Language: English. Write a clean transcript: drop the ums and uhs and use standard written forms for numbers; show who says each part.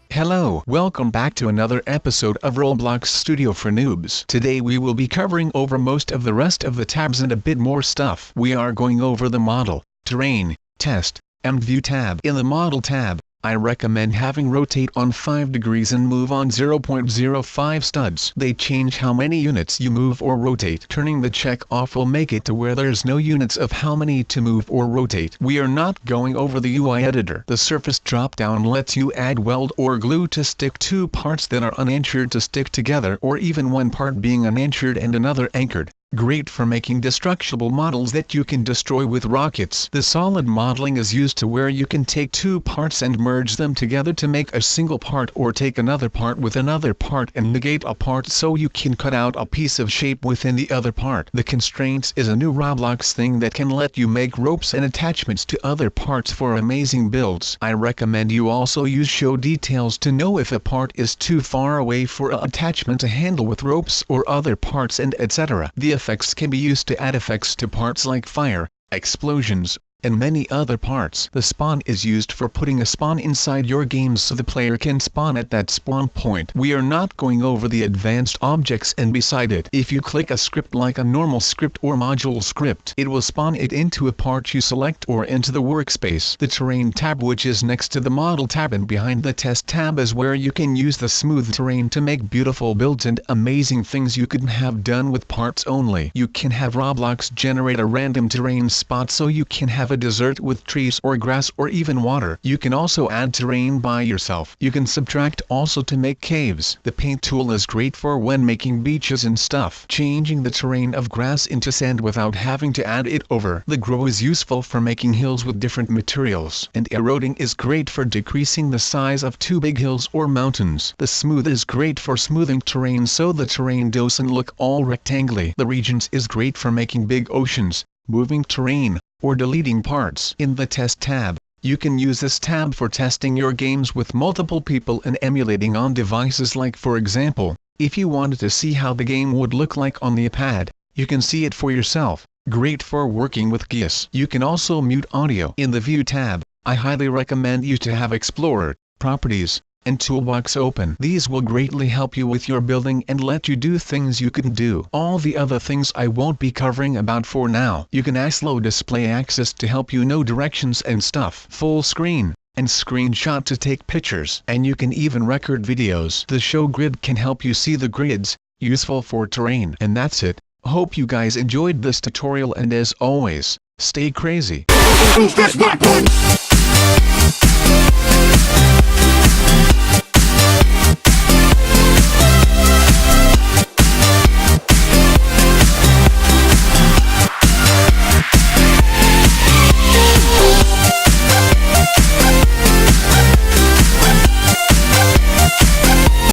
Speaker 1: Hello, welcome back to another episode of Roblox Studio for Noobs. Today we will be covering over most of the rest of the tabs and a bit more stuff. We are going over the Model, Terrain, Test, and View tab. In the Model tab, I recommend having Rotate on 5 degrees and Move on 0.05 studs. They change how many units you move or rotate. Turning the check off will make it to where there's no units of how many to move or rotate. We are not going over the UI editor. The surface drop-down lets you add weld or glue to stick two parts that are unanchored to stick together, or even one part being unanchored and another anchored. Great for making destructible models that you can destroy with rockets. The solid modeling is used to where you can take two parts and merge them together to make a single part, or take another part with another part and negate a part so you can cut out a piece of shape within the other part. The Constraints is a new Roblox thing that can let you make ropes and attachments to other parts for amazing builds. I recommend you also use Show Details to know if a part is too far away for an attachment to handle with ropes or other parts, and etc. The effects can be used to add effects to parts like fire, explosions, and many other parts. The spawn is used for putting a spawn inside your game so the player can spawn at that spawn point. We are not going over the advanced objects and beside it. If you click a script like a normal script or module script, it will spawn it into a part you select or into the workspace. The Terrain tab, which is next to the Model tab and behind the Test tab, is where you can use the smooth terrain to make beautiful builds and amazing things you couldn't have done with parts only. You can have Roblox generate a random terrain spot so you can have a desert with trees or grass or even water. You can also add terrain by yourself. You can subtract also to make caves. The paint tool is great for when making beaches and stuff, changing the terrain of grass into sand without having to add it over. The grow is useful for making hills with different materials, and eroding is great for decreasing the size of too big hills or mountains. The smooth is great for smoothing terrain so the terrain doesn't look all rectangly. The regions is great for making big oceans, moving terrain, or deleting parts. In the Test tab, you can use this tab for testing your games with multiple people and emulating on devices. Like for example, if you wanted to see how the game would look like on the iPad, you can see it for yourself. Great for working with GIS. You can also mute audio. In the View tab, I highly recommend you to have Explorer, Properties, and Toolbox open. These will greatly help you with your building and let you do things you couldn't do. All the other things I won't be covering about for now. You can ask Slow Display Access to help you know directions and stuff. Full Screen and Screenshot to take pictures. And you can even record videos. The Show Grid can help you see the grids, useful for terrain. And that's it. Hope you guys enjoyed this tutorial, and as always, stay crazy.